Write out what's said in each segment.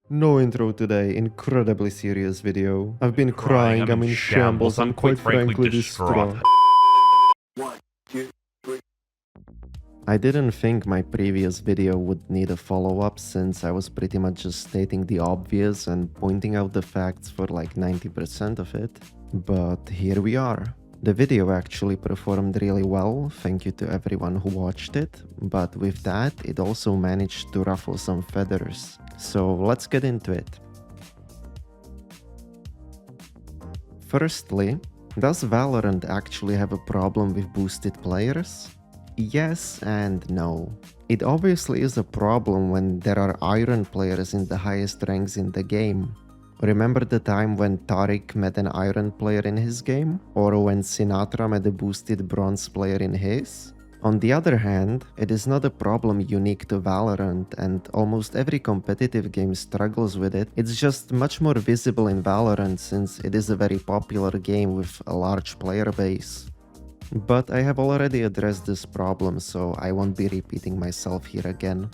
No intro today, incredibly serious video. I've been Crying, crying, I'm in shambles, I'm quite frankly distraught. I didn't think my previous video would need a follow-up since I was pretty much just stating the obvious and pointing out the facts for like 90% of it. But here we are. The video actually performed really well, thank you to everyone who watched it, but with that it also managed to ruffle some feathers. So let's get into it. Firstly, does Valorant actually have a problem with boosted players? Yes and no. It obviously is a problem when there are Iron players in the highest ranks in the game. Remember the time when Tariq met an Iron player in his game? Or when Sinatra met a boosted Bronze player in his? On the other hand, it is not a problem unique to Valorant, and almost every competitive game struggles with it. It's just much more visible in Valorant since it is a very popular game with a large player base. But I have already addressed this problem, so I won't be repeating myself here again.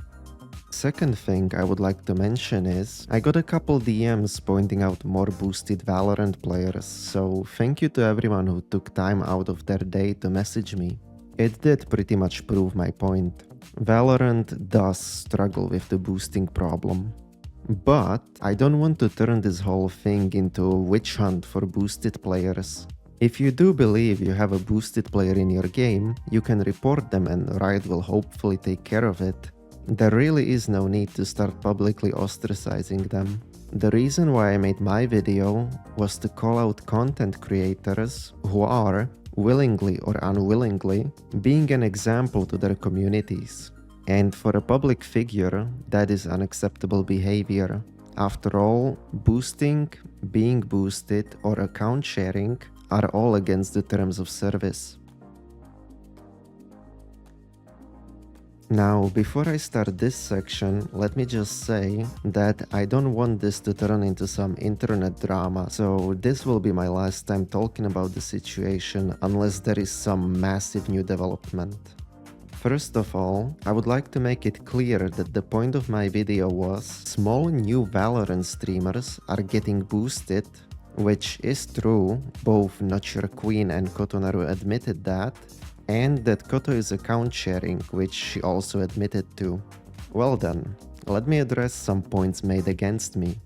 Second thing I would like to mention is, I got a couple DMs pointing out more boosted Valorant players, so thank you to everyone who took time out of their day to message me. It did pretty much prove my point. Valorant does struggle with the boosting problem. But I don't want to turn this whole thing into a witch hunt for boosted players. If you do believe you have a boosted player in your game, you can report them and Riot will hopefully take care of it. There really is no need to start publicly ostracizing them. The reason why I made my video was to call out content creators who are, willingly or unwillingly, being an example to their communities. And for a public figure, that is unacceptable behavior. After all, boosting, being boosted, or account sharing are all against the terms of service. Now, before I start this section, let me just say that I don't want this to turn into some internet drama, so this will be my last time talking about the situation unless there is some massive new development. First of all, I would like to make it clear that the point of my video was small new Valorant streamers are getting boosted, which is true, both Kween and TheKotonaru admitted that, and that Koto is account sharing, which she also admitted to. Well then, let me address some points made against me.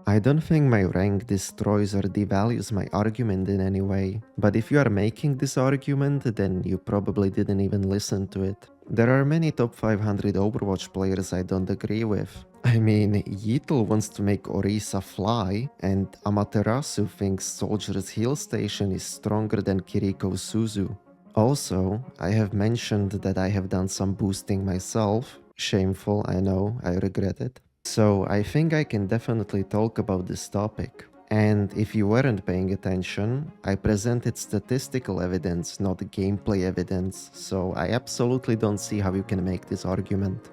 I don't think my rank destroys or devalues my argument in any way, but if you are making this argument, then you probably didn't even listen to it. There are many top 500 Overwatch players I don't agree with. I mean, Yeetle wants to make Orisa fly, and Amaterasu thinks Soldier's heal station is stronger than Kiriko's Suzu. Also, I have mentioned that I have done some boosting myself. Shameful, I know, I regret it. So I think I can definitely talk about this topic. And if you weren't paying attention, I presented statistical evidence, not gameplay evidence, so I absolutely don't see how you can make this argument.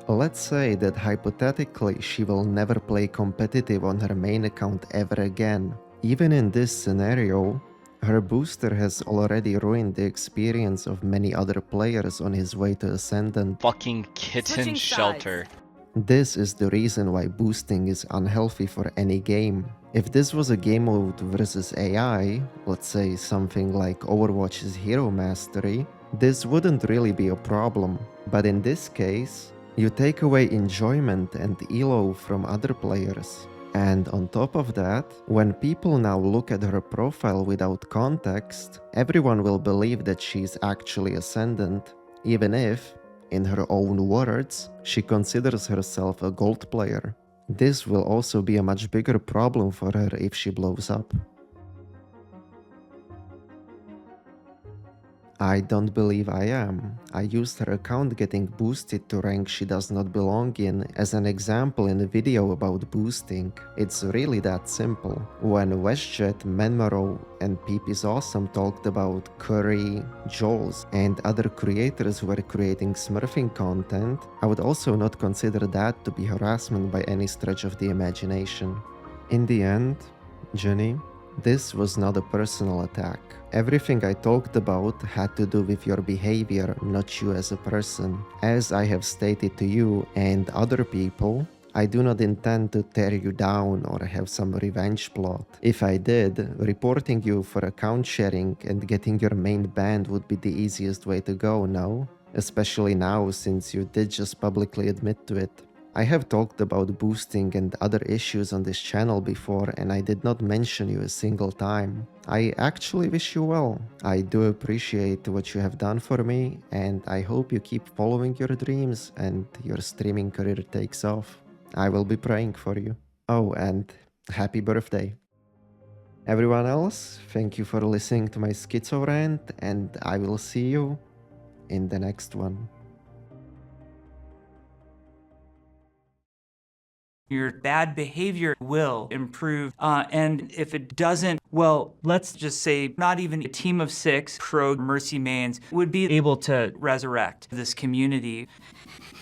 Let's say that hypothetically she will never play competitive on her main account ever again. Even in this scenario, her booster has already ruined the experience of many other players on his way to Ascendant. Fucking kitten shelter. This is the reason why boosting is unhealthy for any game. If this was a game mode versus AI, let's say something like Overwatch's Hero Mastery, this wouldn't really be a problem. But in this case, you take away enjoyment and elo from other players. And on top of that, when people now look at her profile without context, everyone will believe that she's actually Ascendant, even if, in her own words, she considers herself a gold player. This will also be a much bigger problem for her if she blows up. I don't believe I am. I used her account getting boosted to rank she does not belong in as an example in a video about boosting. It's really that simple. When WestJett, Menmaro and Peep is Awesome talked about Curry, Jols and other creators who were creating smurfing content, I would also not consider that to be harassment by any stretch of the imagination. In the end, Jenny, This was not a personal attack. Everything I talked about had to do with your behavior, not you as a person. As I have stated to you and other people, I do not intend to tear you down or have some revenge plot. If I did, reporting you for account sharing and getting your main banned would be the easiest way to go, no? Especially now since you did just publicly admit to it. I have talked about boosting and other issues on this channel before and I did not mention you a single time. I actually wish you well. I do appreciate what you have done for me and I hope you keep following your dreams and your streaming career takes off. I will be praying for you. Oh, and happy birthday. Everyone else, thank you for listening to my schizo rant and I will see you in the next one. Your bad behavior will improve. And if it doesn't, well, let's just say not even a team of 6 pro Mercy mains would be able to resurrect this community.